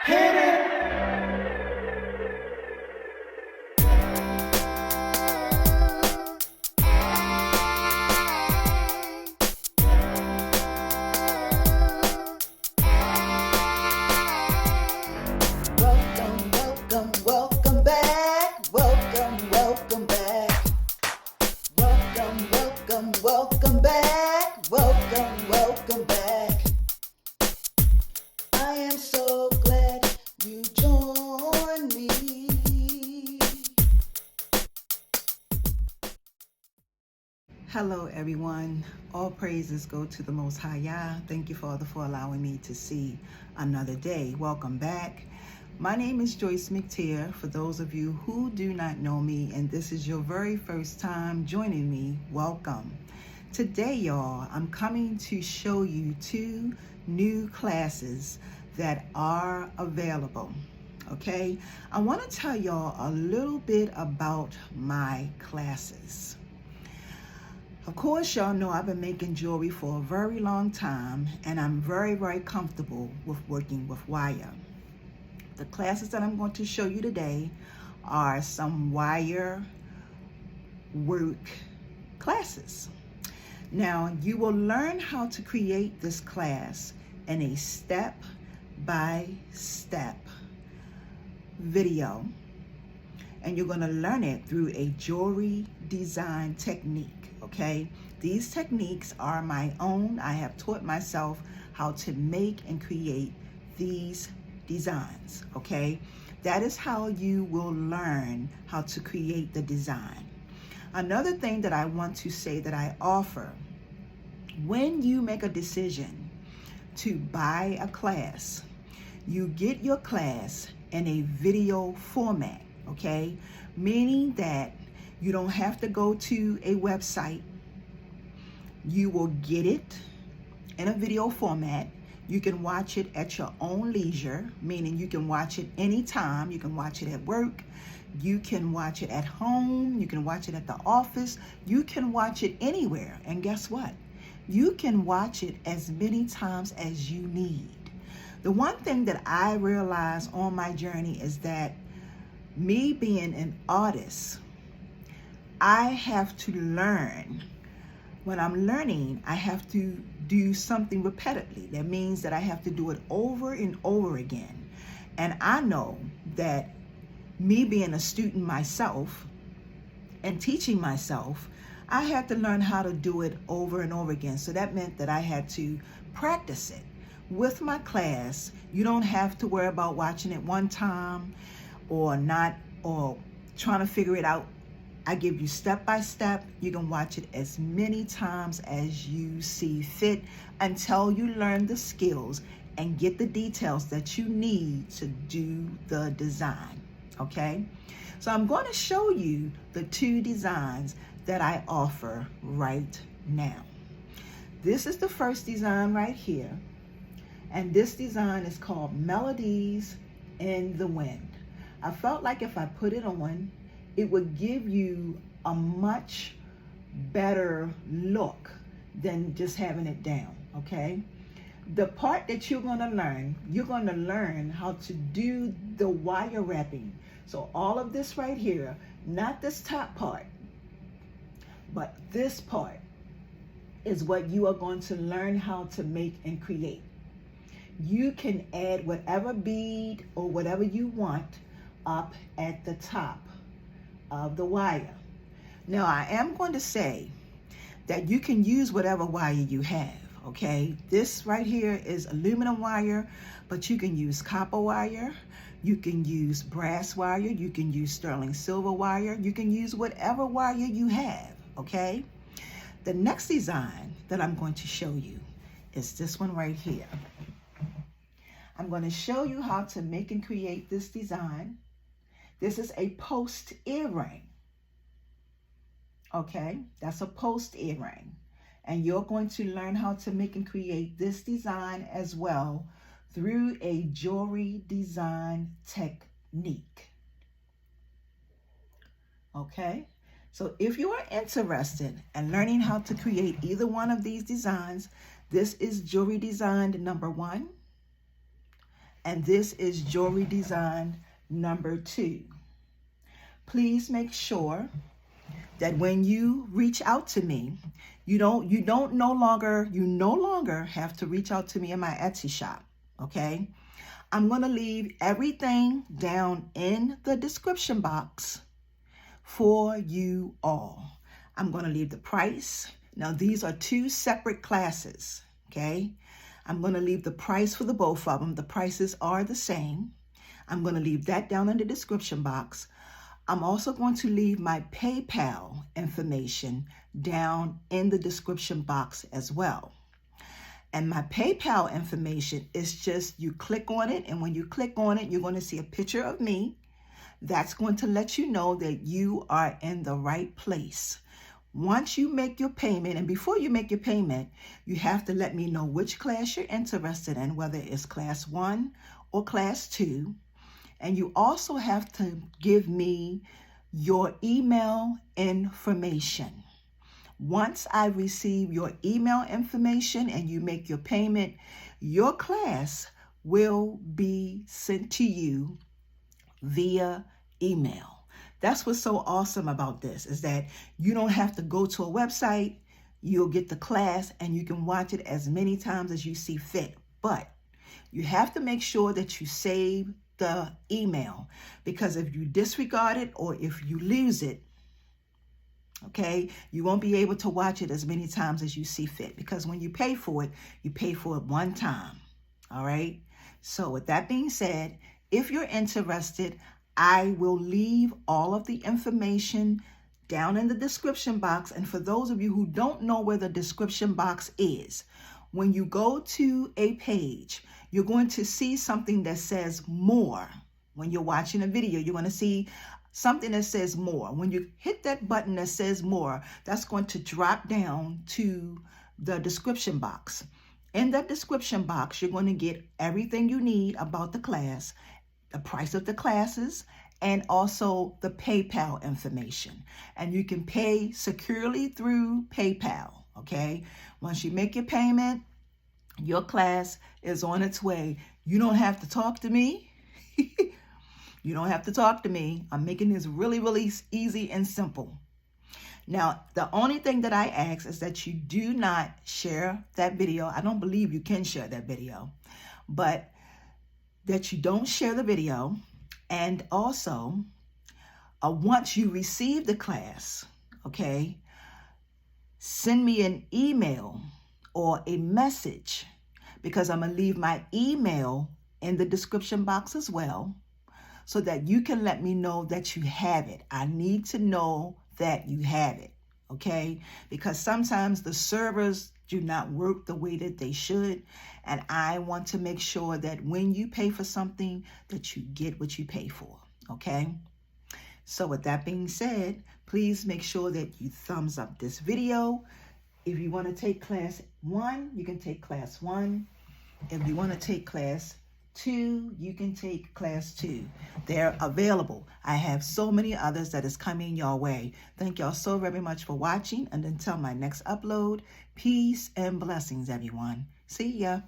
Hit it. Welcome, welcome, welcome back. Welcome, welcome back. Welcome, welcome, welcome back. Welcome, welcome back. I am so glad you joined me. Hello, everyone. All praises go to the Most High Yah. Thank you, Father, for allowing me to see another day. Welcome back. My name is Joyce McTeer. For those of you who do not know me and this is your very first time joining me, welcome. Today, y'all, I'm coming to show you 2 new classes that are available. Okay, I want to tell y'all a little bit about my classes. Of course, y'all know I've been making jewelry for a very long time, and I'm very, very comfortable with working with wire. The classes that I'm going to show you today are some wire work classes. Now, you will learn how to create this class in a step-by-step video, and you're going to learn it through a jewelry design technique, okay? These techniques are my own. I have taught myself how to make and create these designs, okay? That is how you will learn how to create the design. Another thing that I want to say that I offer, when you make a decision to buy a class, you get your class in a video format, okay? Meaning that you don't have to go to a website. You will get it in a video format. You can watch it at your own leisure, meaning you can watch it anytime. You can watch it at work. You can watch it at home. You can watch it at the office. You can watch it anywhere. And guess what? You can watch it as many times as you need. The one thing that I realized on my journey is that me being an artist, I have to learn. When I'm learning, I have to do something repetitively. That means that I have to do it over and over again. And I know that me being a student myself and teaching myself, I had to learn how to do it over and over again. So that meant that I had to practice it. With my class, you don't have to worry about watching it one time or not, or trying to figure it out. I give you step by step. You can watch it as many times as you see fit until you learn the skills and get the details that you need to do the design, okay? So I'm going to show you the 2 designs that I offer right now. This is the first design right here, and this design is called Melodies in the Wind. I felt like if I put it on, it would give you a much better look than just having it down, okay? The part that you're going to learn how to do the wire wrapping. So all of this right here, not this top part, but this part is what you are going to learn how to make and create. You can add whatever bead or whatever you want up at the top of the wire. Now, I am going to say that you can use whatever wire you have, okay? This right here is aluminum wire, but you can use copper wire, you can use brass wire, you can use sterling silver wire, you can use whatever wire you have, okay? The next design that I'm going to show you is this one right here. I'm going to show you how to make and create this design. This is a post earring. Okay, that's a post earring. And you're going to learn how to make and create this design as well through a jewelry design technique. Okay, so if you are interested in learning how to create either one of these designs, this is jewelry design number 1. and this is jewelry design number 2. Please make sure that when you reach out to me, you no longer have to reach out to me in my Etsy shop, okay? I'm going to leave everything down in the description box for you all. I'm going to leave the price. Now, these are 2 separate classes, okay? I'm going to leave the price for the both of them. The prices are the same. I'm going to leave that down in the description box. I'm also going to leave my PayPal information down in the description box as well. And my PayPal information is just, you click on it, and when you click on it, you're going to see a picture of me. That's going to let you know that you are in the right place. Once you make your payment, and before you make your payment, you have to let me know which class you're interested in, whether it's class 1 or class 2. And you also have to give me your email information. Once I receive your email information and you make your payment, your class will be sent to you via email. That's what's so awesome about this, is that you don't have to go to a website. You'll get the class and you can watch it as many times as you see fit. But you have to make sure that you save the email, because if you disregard it or if you lose it, okay, you won't be able to watch it as many times as you see fit, because when you pay for it, you pay for it one time. All right. So with that being said, if you're interested, I will leave all of the information down in the description box. And for those of you who don't know where the description box is, when you go to a page, you're going to see something that says more. When you're watching a video, you're going to see something that says more. When you hit that button that says more, that's going to drop down to the description box. In that description box, you're going to get everything you need about the class, the price of the classes, and also the PayPal information. And you can pay securely through PayPal, okay? Once you make your payment, your class is on its way. You don't have to talk to me. You don't have to talk to me. I'm making this really, really easy and simple. Now, the only thing that I ask is that you do not share that video. I don't believe you can share that video, but that you don't share the video. And also, once you receive the class, okay, send me an email or a message, because I'm going to leave my email in the description box as well, so that you can let me know that you have it. I need to know that you have it, okay? Because sometimes the servers do not work the way that they should, and I want to make sure that when you pay for something, that you get what you pay for, okay? So with that being said, please make sure that you thumbs up this video. If you want to take class 1, you can take class 1. If you want to take class 2, you can take class 2. They're available. I have so many others that is coming your way. Thank y'all so very much for watching. And until my next upload, peace and blessings, everyone. See ya.